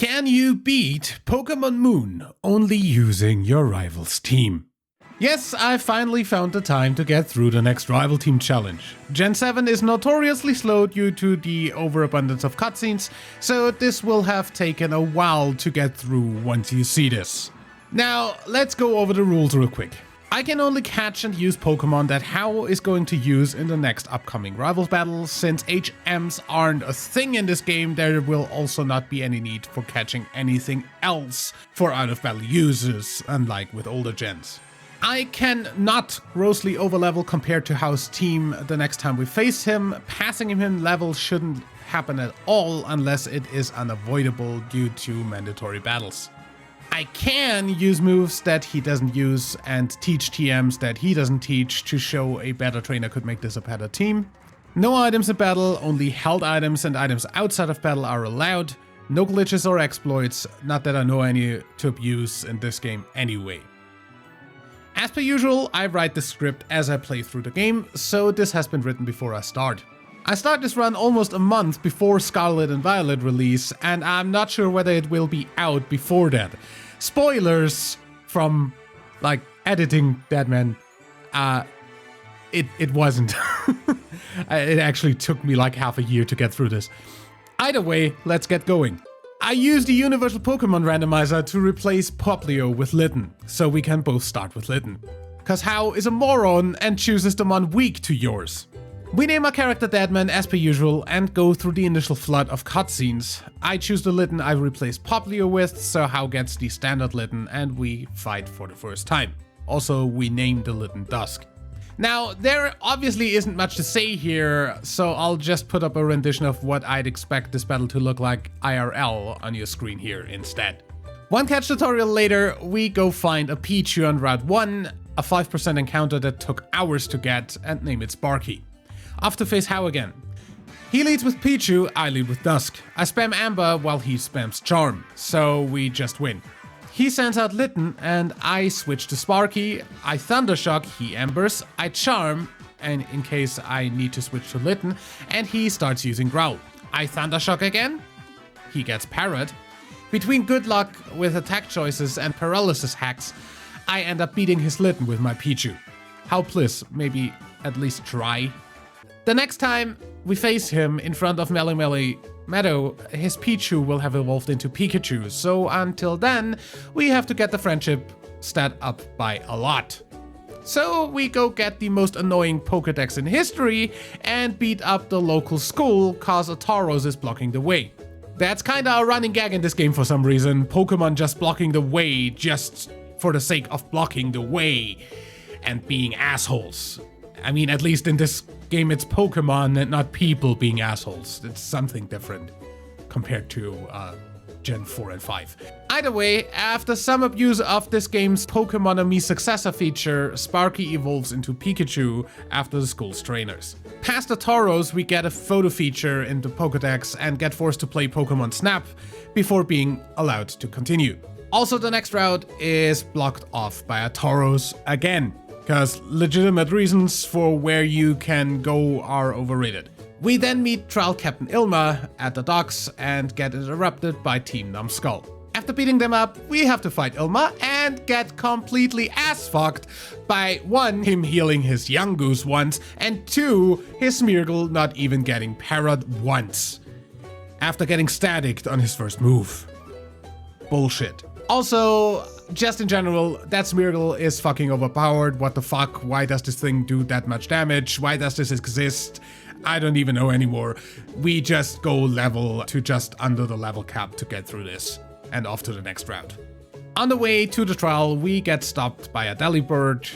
Can you beat Pokemon Moon only using your rival's team? Yes, I finally found the time to get through the next rival team challenge. Gen 7 is notoriously slow due to the overabundance of cutscenes, so this will have taken a while to get through once you see this. Now, let's go over the rules real quick. I can only catch and use Pokemon that Hau is going to use in the next upcoming Rivals battle. Since HMs aren't a thing in this game, there will also not be any need for catching anything else for out-of-battle users, unlike with older gens. I can not grossly overlevel compared to Hau's team the next time we face him. Passing him in level shouldn't happen at all unless it is unavoidable due to mandatory battles. I can use moves that he doesn't use and teach TMs that he doesn't teach to show a better trainer could make this a better team. No items in battle, only held items and items outside of battle are allowed. No glitches or exploits, not that I know any to abuse in this game anyway. As per usual, I write the script as I play through the game, so this has been written before I start. I start this run almost a month before Scarlet and Violet release, and I'm not sure whether it will be out before that. Spoilers from, like, editing Deadman. It wasn't. It actually took me like half a year to get through this. Either way, let's get going. I used the Universal Pokemon Randomizer to replace Poplio with Litten, so we can both start with Litten. Cause Hau is a moron and chooses the mon weak to yours. We name our character Deadman as per usual and go through the initial flood of cutscenes. I choose the Litten I replaced Poplio with, so Hau gets the standard Litten and we fight for the first time. Also, we name the Litten Dusk. Now, there obviously isn't much to say here, so I'll just put up a rendition of what I'd expect this battle to look like IRL on your screen here instead. One catch tutorial later, we go find a Pichu on Route 1, a 5% encounter that took hours to get, and name it Sparky. Off to face Hau again. He leads with Pichu, I lead with Dusk. I spam Amber while he spams Charm, so we just win. He sends out Litten and I switch to Sparky. I Thundershock, he Embers, I Charm, and in case I need to switch to Litten, and he starts using Growl. I Thundershock again, he gets Parrot. Between good luck with attack choices and paralysis hacks, I end up beating his Litten with my Pichu. How bliss, maybe at least try. The next time we face him in front of Melemele Meadow, his Pichu will have evolved into Pikachu, so until then, we have to get the friendship stat up by a lot. So we go get the most annoying Pokédex in history and beat up the local school cause a Tauros is blocking the way. That's kinda a running gag in this game for some reason, Pokemon just blocking the way just for the sake of blocking the way and being assholes. I mean, at least in this game it's Pokemon and not people being assholes. It's something different compared to Gen 4 and 5. Either way, after some abuse of this game's Pokemonomy successor feature, Sparky evolves into Pikachu after the school's trainers. Past the Tauros, we get a photo feature in the Pokédex and get forced to play Pokemon Snap before being allowed to continue. Also, the next route is blocked off by a Tauros again, because legitimate reasons for where you can go are overrated. We then meet Trial Captain Ilma at the docks and get interrupted by Team Numskull. After beating them up, we have to fight Ilma and get completely ass-fucked by 1, him healing his Yungoos once, and 2, his Smeargle not even getting parried once. After getting staticked on his first move. Bullshit. Also, just in general, that Smeargle is fucking overpowered. What the fuck? Why does this thing do that much damage? Why does this exist? I don't even know anymore. We just go level to just under the level cap to get through this. And off to the next route. On the way to the trial, we get stopped by a Delibird.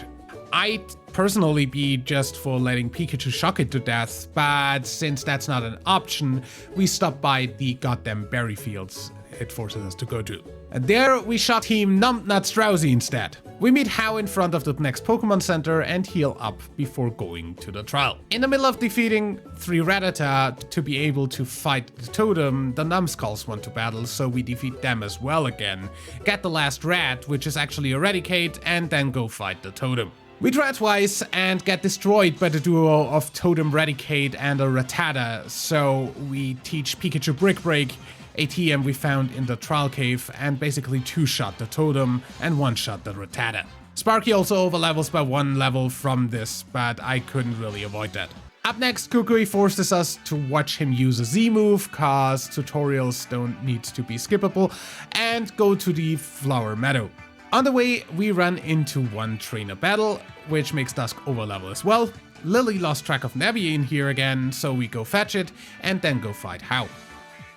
I'd personally be just for letting Pikachu shock it to death, but since that's not an option, we stop by the goddamn berry fields it forces us to go to. And there we shot Team Numbnuts Drowsy instead. We meet Hau in front of the next Pokemon Center and heal up before going to the trial. In the middle of defeating 3 Rattata to be able to fight the totem, the Numskulls want to battle, so we defeat them as well again, get the last rat, which is actually Eradicate, and then go fight the totem. We try twice and get destroyed by the duo of Totem Raticate and a Rattata, so we teach Pikachu Brick Break, a TM we found in the trial cave, and basically 2-shot the totem and 1-shot the Rattata. Sparky also overlevels by 1 level from this, but I couldn't really avoid that. Up next, Kukui forces us to watch him use a Z move, cause tutorials don't need to be skippable, and go to the Flower Meadow. On the way, we run into one trainer battle, which makes Dusk overlevel as well. Lily lost track of Navi in here again, so we go fetch it, and then go fight Hau.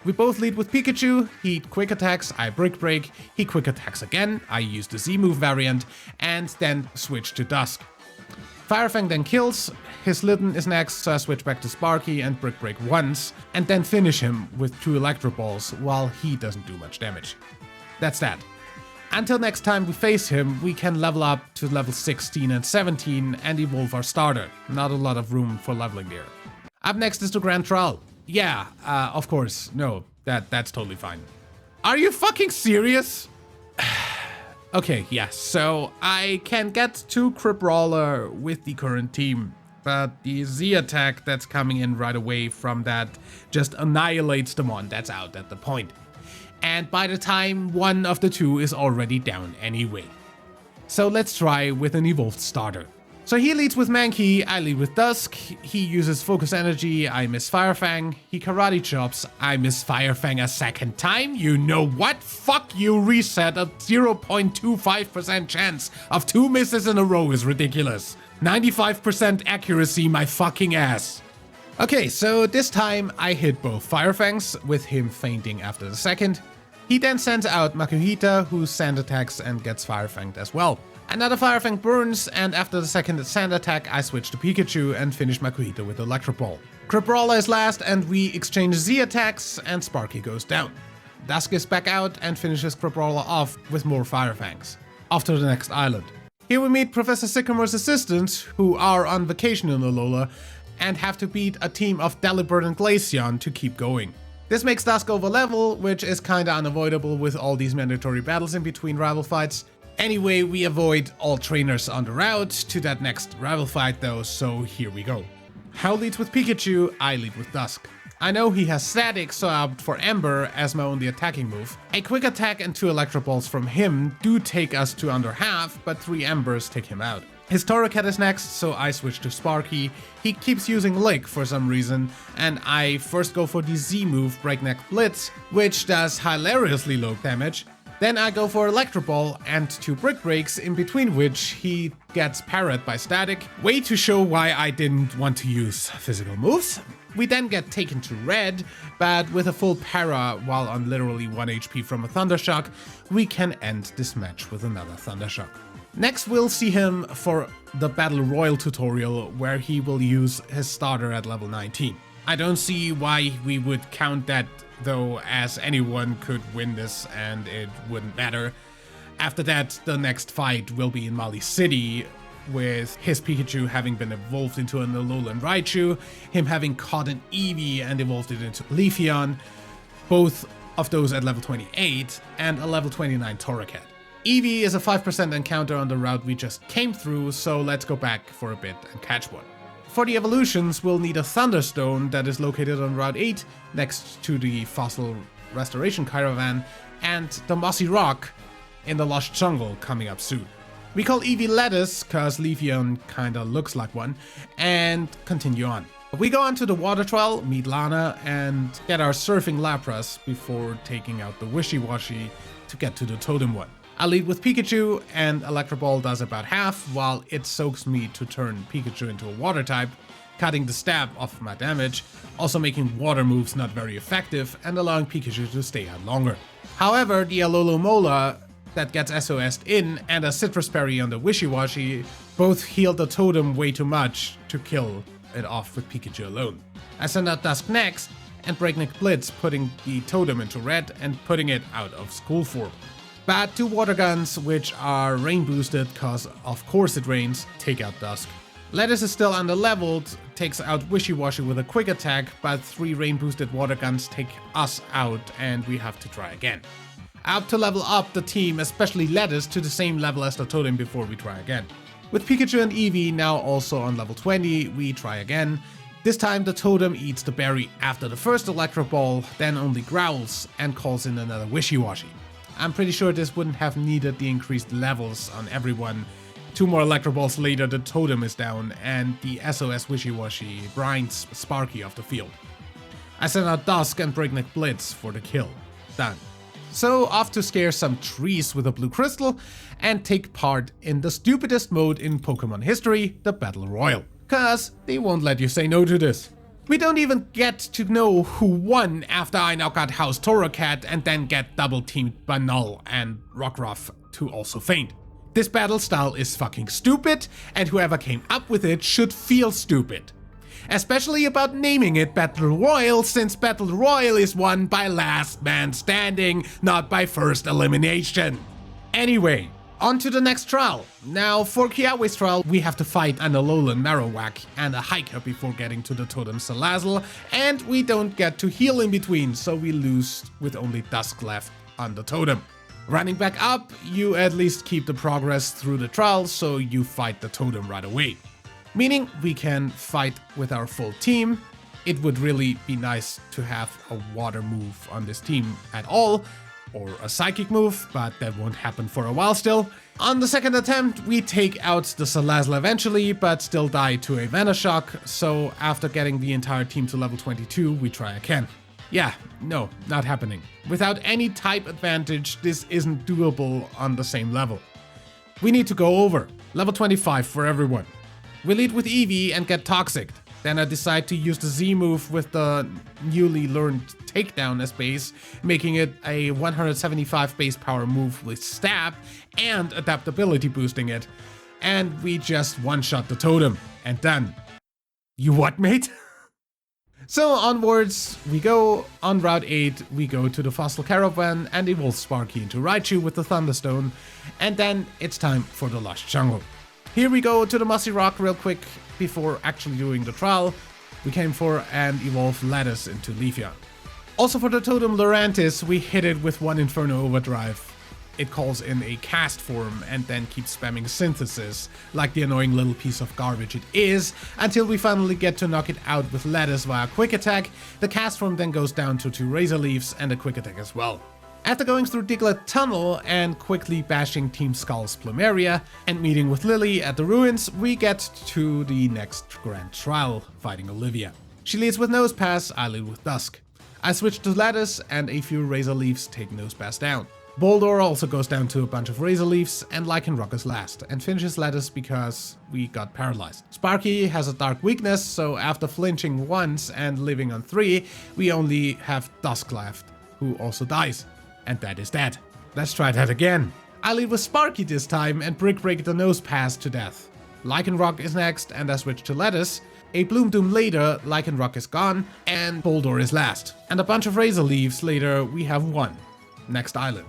We both lead with Pikachu, he quick attacks, I Brick Break, he quick attacks again, I use the Z move variant, and then switch to Dusk. Firefang then kills, his Litten is next, so I switch back to Sparky and Brick Break once, and then finish him with 2 Electro Balls while he doesn't do much damage. That's that. Until next time we face him, we can level up to level 16 and 17 and evolve our starter. Not a lot of room for leveling there. Up next is the Grand Trial. Yeah, of course, no, that's totally fine. Are you fucking serious? Okay, yes, so I can get to Crabrawler with the current team, but the Z attack that's coming in right away from that just annihilates the mon that's out at the point. And by the time one of the two is already down anyway. So let's try with an evolved starter. So he leads with Mankey, I lead with Dusk, he uses Focus Energy, I miss Firefang, he Karate Chops, I miss Firefang a second time, you know what? Fuck you, reset, a 0.25% chance of 2 misses in a row is ridiculous. 95% accuracy, my fucking ass. Okay, so this time I hit both Firefangs, with him fainting after the second. He then sends out Makuhita, who sand attacks and gets Firefanged as well. Another Firefang burns, and after the second sand attack I switch to Pikachu and finish Makuhita with Electro Ball. Crabrawler is last and we exchange Z attacks and Sparky goes down. Dusk is back out and finishes Crabrawler off with more Firefangs. Off to the next island. Here we meet Professor Sycamore's assistants, who are on vacation in Alola, and have to beat a team of Delibird and Glaceon to keep going. This makes Dusk overlevel, which is kinda unavoidable with all these mandatory battles in between rival fights. Anyway, we avoid all trainers on the route to that next rival fight though, so here we go. Hau leads with Pikachu, I lead with Dusk. I know he has Static, so I opt for Ember as my only attacking move. A quick attack and 2 Electro Balls from him do take us to under half, but 3 Embers take him out. His Torracat is next, so I switch to Sparky. He keeps using Lick for some reason, and I first go for the Z move, Breakneck Blitz, which does hilariously low damage. Then I go for Electro Ball and 2 Brick Breaks, in between which he gets parried by Static. Way to show why I didn't want to use physical moves. We then get taken to red, but with a full para while on literally 1 HP from a Thunder Shock, we can end this match with another Thunder Shock. Next we'll see him for the Battle Royal tutorial, where he will use his starter at level 19. I don't see why we would count that though, as anyone could win this and it wouldn't matter. After that, the next fight will be in Mali City, with his Pikachu having been evolved into an Alolan Raichu, him having caught an Eevee and evolved it into Leafeon, both of those at level 28, and a level 29 Torracat. Eevee is a 5% encounter on the route we just came through, so let's go back for a bit and catch one. For the evolutions, we'll need a Thunderstone that is located on Route 8, next to the Fossil Restoration Caravan, and the Mossy Rock in the Lost Jungle coming up soon. We call Eevee Lettuce, cause Leafeon kinda looks like one, and continue on. We go on to the Water Trial, meet Lana, and get our Surfing Lapras before taking out the Wishy-Washy to get to the Totem one. I lead with Pikachu, and Electro Ball does about half, while it soaks me to turn Pikachu into a water type, cutting the stab off my damage, also making water moves not very effective and allowing Pikachu to stay out longer. However, the Alomomola that gets SOS'd in and a Citrus Berry on the Wishy-Washy both heal the totem way too much to kill it off with Pikachu alone. I send out Dusk next, and Breakneck Blitz, putting the totem into red and putting it out of school form. But 2 water guns, which are rain boosted cause of course it rains, take out Dusk. Lettuce is still under-leveled, takes out Wishy-Washy with a quick attack, but 3 rain boosted water guns take us out and we have to try again. I have to level up the team, especially Lettuce, to the same level as the totem before we try again. With Pikachu and Eevee now also on level 20, we try again. This time the totem eats the berry after the first Electro Ball, then only growls and calls in another Wishy-Washy. I'm pretty sure this wouldn't have needed the increased levels on everyone. 2 more Electro Balls later the totem is down and the SOS Wishy-Washy grinds Sparky off the field. I send out Dusk and Breakneck Blitz for the kill. Done. So off to scare some trees with a blue crystal and take part in the stupidest mode in Pokemon history, the Battle Royal. Cause they won't let you say no to this. We don't even get to know who won after I knock out House Torracat and then get double teamed by Null and Rockruff to also faint. This battle style is fucking stupid and whoever came up with it should feel stupid. Especially about naming it Battle Royal, since Battle Royal is won by last man standing, not by first elimination. Anyway, on to the next trial. Now, for Kiawe's trial, we have to fight an Alolan Marowak and a Hiker before getting to the Totem Salazzle, and we don't get to heal in between, so we lose with only Dusk left on the Totem. Running back up, you at least keep the progress through the trial, so you fight the Totem right away. Meaning we can fight with our full team. It would really be nice to have a water move on this team at all, or a psychic move, but that won't happen for a while still. On the second attempt, we take out the Salazzle eventually, but still die to a Venoshock, so after getting the entire team to level 22, we try again. Yeah, no, not happening. Without any type advantage, this isn't doable on the same level. We need to go over. Level 25 for everyone. We lead with Eevee and get Toxic. Then I decide to use the Z move with the newly learned Takedown as base, making it a 175 base power move with Stab and adaptability boosting it. And we just one-shot the Totem, and done. You what, mate? So onwards we go. On Route 8 we go to the Fossil Caravan and evolve Sparky into Raichu with the Thunderstone, and then it's time for the Lush Jungle. Here we go to the Mossy Rock real quick before actually doing the trial. We came for and evolved Lattice into Leafeon. Also for the Totem Lurantis, we hit it with one Inferno Overdrive. It calls in a cast form and then keeps spamming Synthesis, like the annoying little piece of garbage it is, until we finally get to knock it out with Lattice via Quick Attack. The cast form then goes down to 2 Razor Leaves and a Quick Attack as well. After going through Diglett Tunnel and quickly bashing Team Skull's Plumeria and meeting with Lily at the ruins, we get to the next grand trial, fighting Olivia. She leads with Nosepass, I lead with Dusk. I switch to Lattice and a few Razor Leaves take Nosepass down. Boldore also goes down to a bunch of Razor Leaves, and Lycanroc is last, and finishes Lattice because we got paralyzed. Sparky has a dark weakness, so after flinching once and living on 3, we only have Dusk left, who also dies. And that is that. Let's try that again. I lead with Sparky this time and Brick Break the Nosepass to death. Lycanroc is next and I switch to Lattice. A Bloom Doom later, Lycanroc is gone and Boldore is last. And a bunch of Razor Leaves later, we have one. Next island.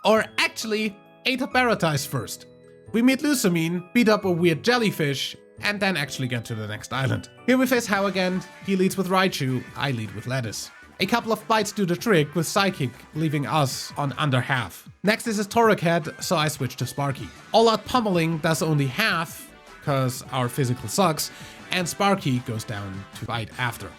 Or actually, a Tabaratais first. We meet Lusamine, beat up a weird jellyfish, and then actually get to the next island. Here we face Hau again. He leads with Raichu, I lead with Lattice. A couple of bites do the trick with Psychic, leaving us on under half. Next is his Torracat, so I switch to Sparky. All Out Pummeling does only half, cause our physical sucks, and Sparky goes down to fight after.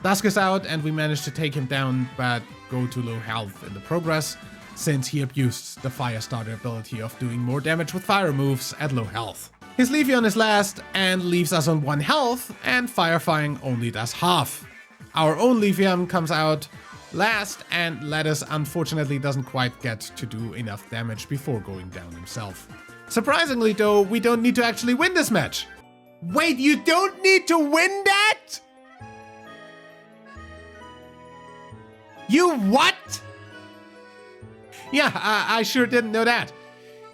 Dusk is out and we manage to take him down, but go to low health in the progress, since he abused the Fire Starter ability of doing more damage with fire moves at low health. His Leafeon is last and leaves us on 1 health, and Firefying only does half. Our own Leafeon comes out last, and Lattice unfortunately doesn't quite get to do enough damage before going down himself. Surprisingly though, we don't need to actually win this match. Wait, you don't need to win that? You what? Yeah, I sure didn't know that.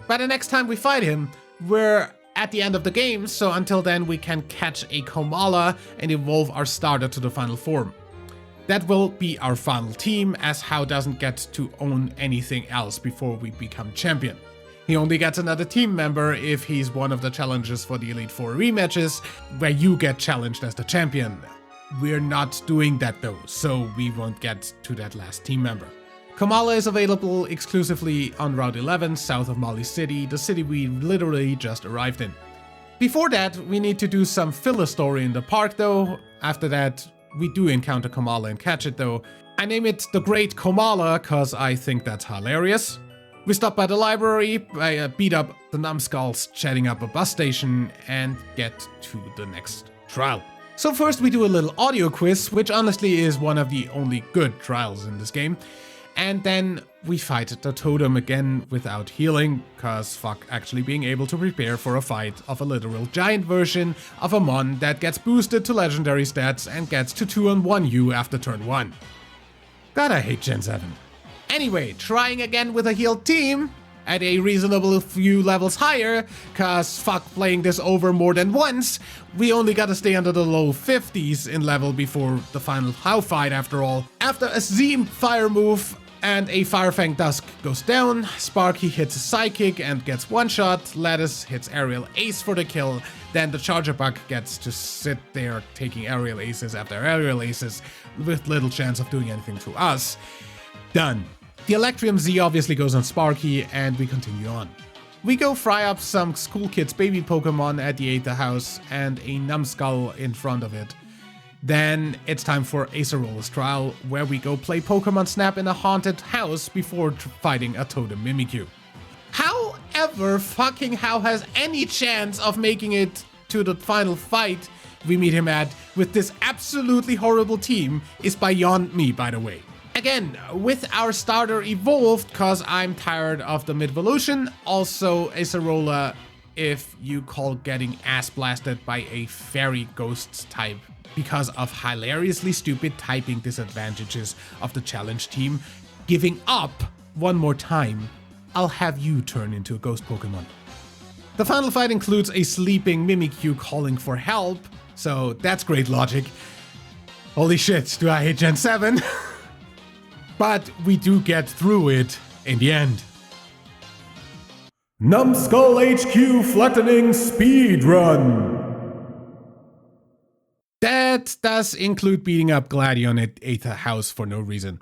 But the next time we fight him, we're at the end of the game, so until then we can catch a Komala and evolve our starter to the final form. That will be our final team, as Hau doesn't get to own anything else before we become champion. He only gets another team member if he's one of the challengers for the Elite Four rematches, where you get challenged as the champion. We're not doing that though, so we won't get to that last team member. Komala is available exclusively on Route 11, south of Mali City, the city we literally just arrived in. Before that, we need to do some filler story in the park though. After that, we do encounter Komala and catch it though. I name it the Great Komala cause I think that's hilarious. We stop by the library, beat up the numbskulls, chatting up a bus station, and get to the next trial. So first we do a little audio quiz, which honestly is one of the only good trials in this game. And then we fight the totem again without healing, cause fuck actually being able to prepare for a fight of a literal giant version of a mon that gets boosted to legendary stats and gets to 2-on-1 after turn 1. God, I hate Gen 7. Anyway, trying again with a healed team at a reasonable few levels higher, cause fuck playing this over more than once, we only gotta stay under the low 50s in level before the final How fight after all. After a Z fire move and a Firefang Dusk goes down, Sparky hits a Psychic and gets one shot, Lattice hits Aerial Ace for the kill, then the Charger Bug gets to sit there taking Aerial Aces after Aerial Aces with little chance of doing anything to us. Done. The Electrium Z obviously goes on Sparky, and we continue on. We go fry up some School Kids baby Pokemon at the Aether House and a Numbskull in front of it. Then it's time for Acerola's trial, where we go play Pokemon Snap in a haunted house before fighting a Totem Mimikyu. However fucking How has any chance of making it to the final fight we meet him at with this absolutely horrible team is beyond me, by the way. Again, with our starter evolved, cause I'm tired of the mid-evolution. Also, Acerola, if you call getting ass blasted by a fairy ghost type because of hilariously stupid typing disadvantages of the challenge team, giving up one more time, I'll have you turn into a ghost Pokemon. The final fight includes a sleeping Mimikyu calling for help, so that's great logic. Holy shit, do I hate Gen 7? But we do get through it in the end. Numbskull HQ Flattening Speed Run. That does include beating up Gladion at Aether House for no reason.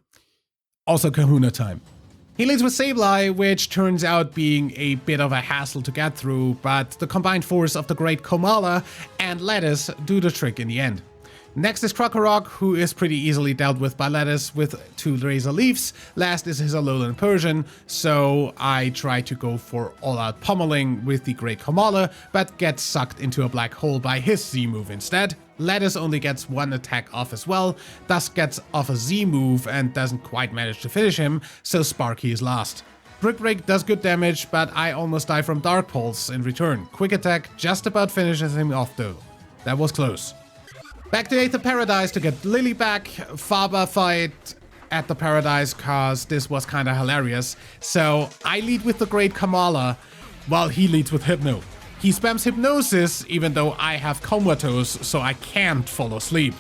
Also Kahuna time. He leads with Sableye, which turns out being a bit of a hassle to get through, but the combined force of the Great Komala and Lattice do the trick in the end. Next is Krokorok, who is pretty easily dealt with by Lattice with 2 Razor Leafs. Last is his Alolan Persian, so I try to go for all-out pummeling with the Great Komala, but gets sucked into a black hole by his Z move instead. Lattice only gets 1 attack off as well, thus gets off a Z move and doesn't quite manage to finish him, so Sparky is last. Brick Break does good damage, but I almost die from Dark Pulse in return. Quick Attack just about finishes him off though. That was close. Back to Aether Paradise to get Lily back. Faber fight at the Paradise cause this was kinda hilarious. So I lead with the Great Komala while he leads with Hypno. He spams Hypnosis even though I have Comatose, so I can't fall asleep.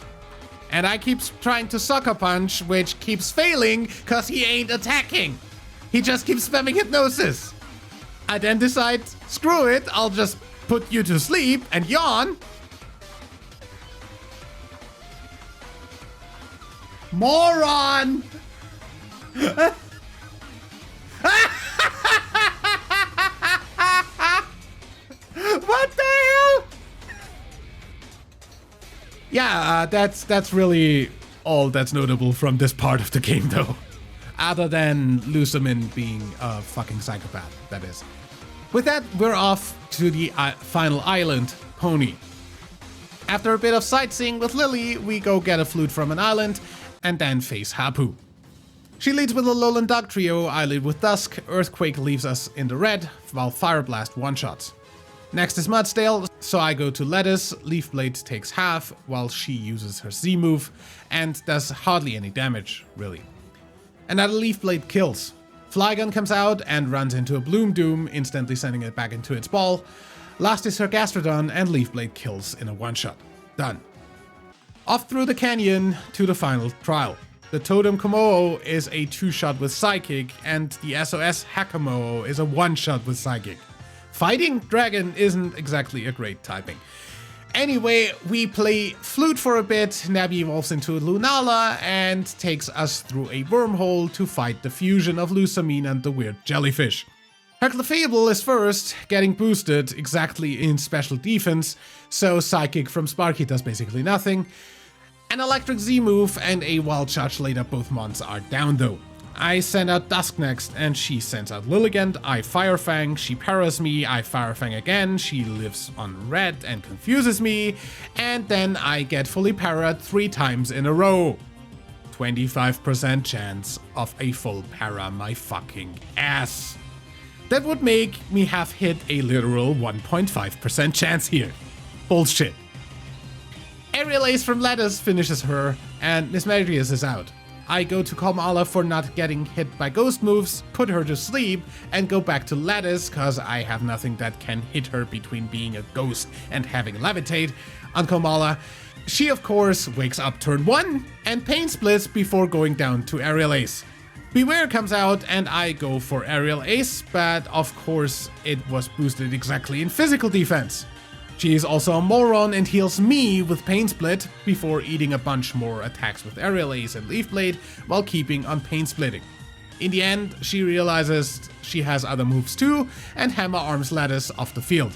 And I keep trying to Sucker Punch, which keeps failing cause he ain't attacking. He just keeps spamming Hypnosis. I then decide, screw it, I'll just put you to sleep and yawn. Moron! What the hell? Yeah, that's really all that's notable from this part of the game though. Other than Lusamin being a fucking psychopath, that is. With that, we're off to the final island, Pony. After a bit of sightseeing with Lily, we go get a flute from an island, and then face Hapu. She leads with a Alolan Dugtrio, I lead with Dusk, Earthquake leaves us in the red, while Fire Blast one-shots. Next is Mudsdale, so I go to Lettuce, Leaf Blade takes half, while she uses her Z move, and does hardly any damage, really. Another Leaf Blade kills. Flygon comes out and runs into a Bloom Doom, instantly sending it back into its ball. Last is her Gastrodon, and Leaf Blade kills in a one-shot. Done. Off through the canyon to the final trial. The Totem Kommo-o is a 2-shot with Psychic, and the SOS Hakamo is a 1-shot with Psychic. Fighting Dragon isn't exactly a great typing. Anyway, we play Flute for a bit, Nabi evolves into Lunala, and takes us through a wormhole to fight the fusion of Lusamine and the weird jellyfish. Her Clefable is first, getting boosted exactly in special defense, so Psychic from Sparky does basically nothing. An Electric Z move and a Wild Charge later, both mons are down though. I send out Dusk next, and she sends out Lilligant. I Fire Fang, she paras me, I Fire Fang again, she lives on red and confuses me, and then I get fully parried 3 times in a row. 25% chance of a full para my fucking ass. That would make me have hit a literal 1.5% chance here. Bullshit. Aerial Ace from Lattice finishes her, and Mismagius is out. I go to Kamala for not getting hit by ghost moves, put her to sleep, and go back to Lattice cause I have nothing that can hit her between being a ghost and having Levitate on Kamala. She of course wakes up turn 1 and Pain Splits before going down to Aerial Ace. Beware comes out and I go for Aerial Ace, but of course it was boosted exactly in physical defense. She is also a moron and heals me with Pain Split before eating a bunch more attacks with Aerial Ace and Leaf Blade while keeping on Pain Splitting. In the end, she realizes she has other moves too and Hammer Arms Lattice off the field.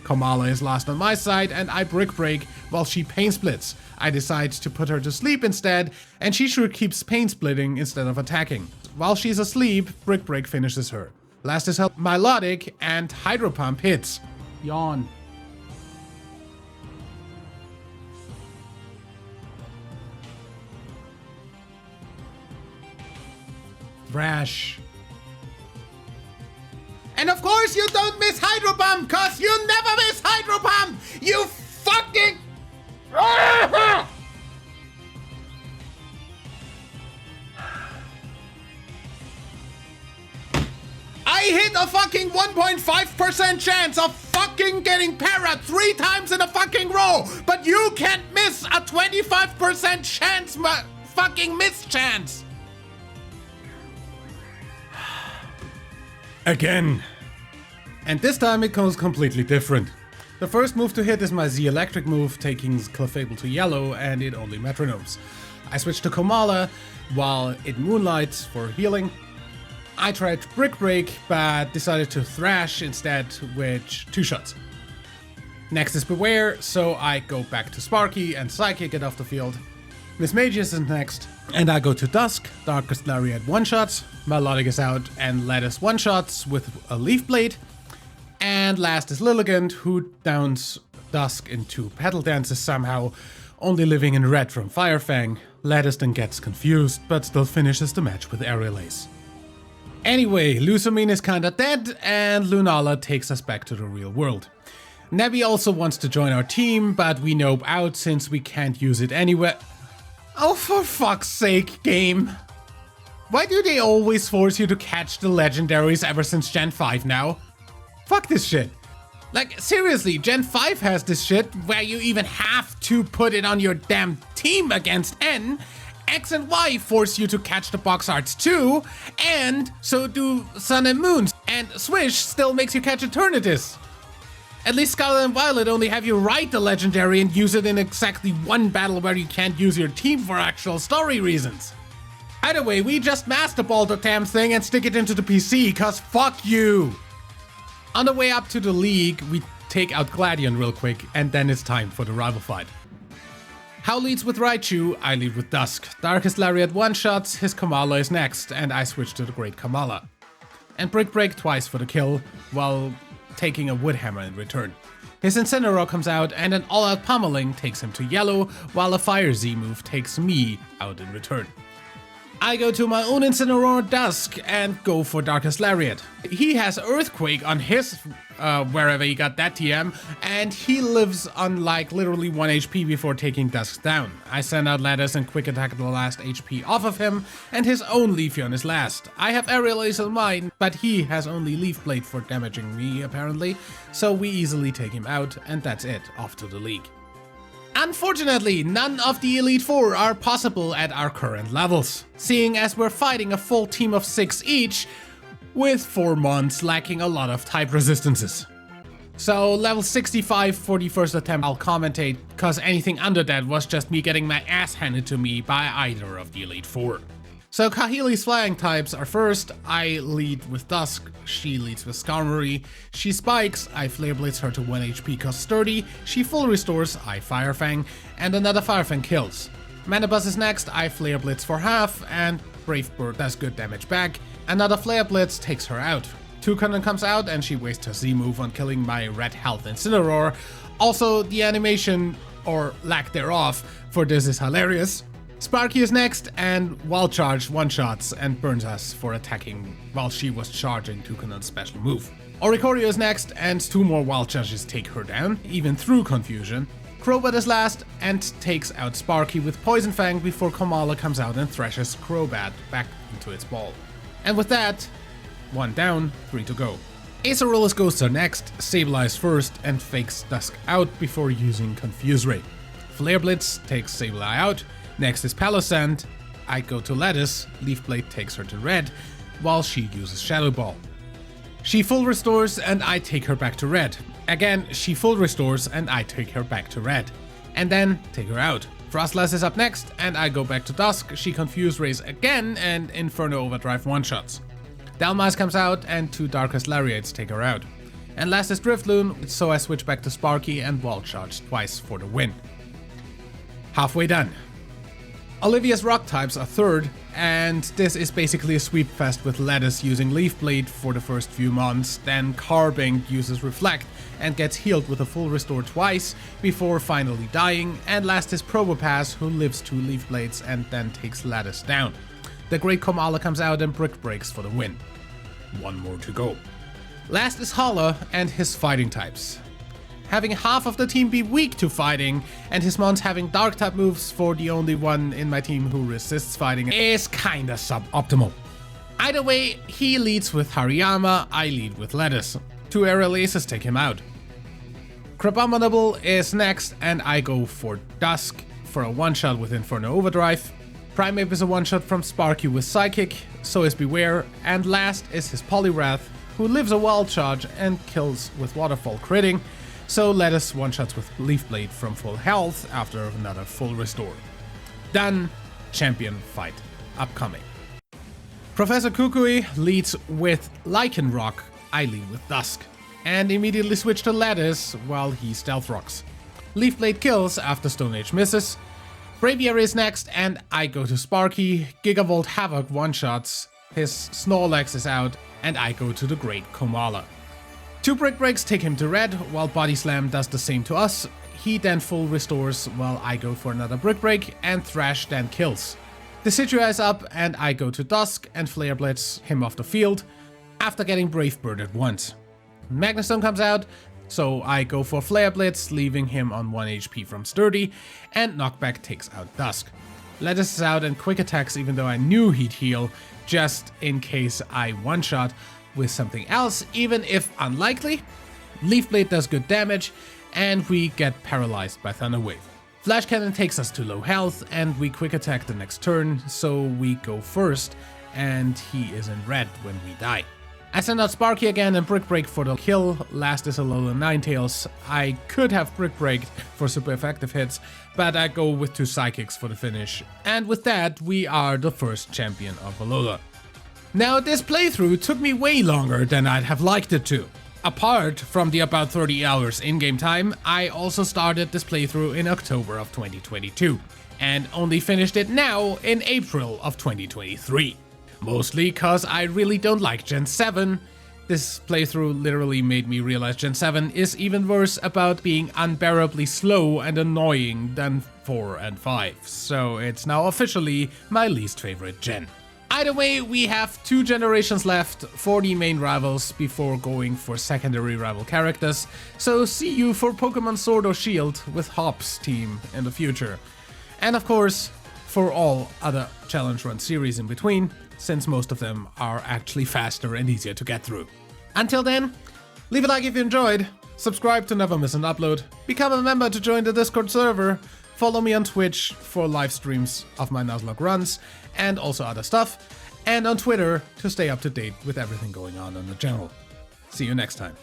Kamala is last on my side and I Brick Break while she Pain Splits. I decide to put her to sleep instead, and she sure keeps Pain Splitting instead of attacking. While she's asleep, Brick Break finishes her. Last is Melodic and Hydro Pump hits. Yawn. Thrash. And of course you don't miss Hydro Pump, cause you never miss Hydro Pump! You fucking... I hit a fucking 1.5% chance of fucking getting parried 3 times in a fucking row, but you can't miss a 25% chance, fucking miss chance. Again. And this time it goes completely different. The first move to hit is my Z Electric move, taking Clefable to yellow, and it only metronomes. I switch to Kamala while it moonlights for healing. I tried Brick Break, but decided to Thrash instead, which 2 shots. Next is Beware, so I go back to Sparky and Psychic it off the field. Mismagius is next, and I go to Dusk, Darkest Lariat 1-shots, Melodic is out, and Lattice 1-shots with a Leaf Blade. And last is Lilligant, who downs Dusk into Petal Dances somehow, only living in red from Fire Fang. Lattice then gets confused, but still finishes the match with Aerial Ace. Anyway, Lusamine is kinda dead, and Lunala takes us back to the real world. Nebby also wants to join our team, but we nope out since we can't use it anywhere. Oh, for fuck's sake, game. Why do they always force you to catch the legendaries ever since Gen 5 now? Fuck this shit. Like, seriously, Gen 5 has this shit where you even have to put it on your damn team against N. X and Y force you to catch the box arts too, and so do Sun and Moon. And Swish still makes you catch Eternatus. At least Scarlet and Violet only have you write the legendary and use it in exactly one battle where you can't use your team for actual story reasons. Either way, we just master ball the damn thing and stick it into the PC, cause fuck you. On the way up to the league, we take out Gladion real quick, and then it's time for the rival fight. Hao leads with Raichu, I lead with Dusk. Darkest Lariat 1-shots, his Kamala is next, and I switch to the Great Kamala. And Brick Break twice for the kill, while taking a Wood Hammer in return. His Incineroar comes out, and an all-out pummeling takes him to yellow, while a Fire Z move takes me out in return. I go to my own Incineroar Dusk and go for Darkest Lariat. He has Earthquake on his, wherever he got that TM, and he lives on like literally 1 HP before taking Dusk down. I send out Lattice and Quick Attack the last HP off of him, and his own Leafeon is last. I have Aerial Ace on mine, but he has only Leaf Blade for damaging me apparently, so we easily take him out, and that's it, off to the league. Unfortunately, none of the Elite Four are possible at our current levels, seeing as we're fighting a full team of 6 each, with 4 mons lacking a lot of type resistances. So level 65 for the first attempt I'll commentate, cause anything under that was just me getting my ass handed to me by either of the Elite Four. So Kahili's flying types are first. I lead with Dusk, she leads with Skarmory. She spikes, I Flare Blitz her to 1 HP cause sturdy. She full restores, I Fire Fang, and another Fire Fang kills. Mandibuzz is next, I Flare Blitz for half, and Brave Bird does good damage back. Another Flare Blitz takes her out. Toucannon comes out and she wastes her Z move on killing my Red Health Incineroar. Also, the animation, or lack thereof, for this is hilarious. Sparky is next, and Wild Charge one-shots and burns us for attacking while she was charging Toucannon's special move. Oricorio is next, and 2 more Wild Charges take her down, even through confusion. Crobat is last, and takes out Sparky with Poison Fang before Komala comes out and thrashes Crobat back into its ball. And with that, 1 down, 3 to go. Acerola's Ghosts are next, Sableye first, and fakes Dusk out before using Confuse Ray. Flare Blitz takes Sableye out. Next is Palossand. I go to Lettuce, Leaf Blade takes her to red, while she uses Shadow Ball. She full restores and I take her back to red. Again, she full restores and I take her back to red. And then take her out. Frostlass is up next and I go back to Dusk, she Confuse Rays again and Inferno Overdrive one-shots. Dalmas comes out and 2 Darkest Lariates take her out. And last is Drifloon, so I switch back to Sparky and Wall Charge twice for the win. Halfway done. Olivia's rock types are third, and this is basically a sweep fest with Lettuce using Leaf Blade for the first few months, then Carbink uses Reflect and gets healed with a full restore twice before finally dying, and last is Probopass who lives 2 Leaf Blades and then takes Lettuce down. The Great Komala comes out and Brick Breaks for the win. 1 more to go. Last is Hala and his fighting types. Having half of the team be weak to fighting, and his mons having dark type moves for the only one in my team who resists fighting is kinda suboptimal. Either way, he leads with Hariyama, I lead with Lettuce. 2 Aerial Aces take him out. Crabominable is next, and I go for Dusk for a one-shot with Inferno Overdrive. Primeape is a one-shot from Sparky with Psychic, so is Beware, and last is his Poliwrath, who lives a Wild Charge and kills with Waterfall critting. So Lettuce one-shots with Leaf Blade from full health after another full restore. Done. Champion fight upcoming. Professor Kukui leads with Lycanroc, I lead with Dusk, and immediately switch to Lettuce while he Stealth Rocks. Leaf Blade kills after Stone Age misses. Braviary is next and I go to Sparky, Gigavolt Havoc one-shots, his Snorlax is out, and I go to the Great Komala. 2 Brick Breaks take him to red, while Body Slam does the same to us. He then full restores while I go for another Brick Break, and Thrash then kills. Decidueye is up and I go to Dusk and Flare Blitz him off the field, after getting Brave Birded once. Magnestone comes out, so I go for Flare Blitz, leaving him on 1 HP from Sturdy, and Knockback takes out Dusk. Lettuce is out and quick attacks even though I knew he'd heal, just in case I one-shot with something else, even if unlikely. Leaf Blade does good damage, and we get paralyzed by Thunder Wave. Flash Cannon takes us to low health, and we quick attack the next turn, so we go first, and he is in red when we die. I send out Sparky again and Brick Break for the kill. Last is Alolan Ninetales. I could have Brick Breaked for super effective hits, but I go with 2 Psychics for the finish. And with that, we are the first champion of Alola. Now, this playthrough took me way longer than I'd have liked it to. Apart from the about 30 hours in-game time, I also started this playthrough in October of 2022, and only finished it now in April of 2023. Mostly cause I really don't like Gen 7. This playthrough literally made me realize Gen 7 is even worse about being unbearably slow and annoying than 4 and 5, so it's now officially my least favorite gen. Either way, we have 2 generations left for the main rivals before going for secondary rival characters, so see you for Pokemon Sword or Shield with Hop's team in the future. And of course, for all other Challenge Run series in between, since most of them are actually faster and easier to get through. Until then, leave a like if you enjoyed, subscribe to never miss an upload, become a member to join the Discord server, follow me on Twitch for live streams of my Nuzlocke runs and also other stuff, and on Twitter to stay up to date with everything going on the channel. See you next time.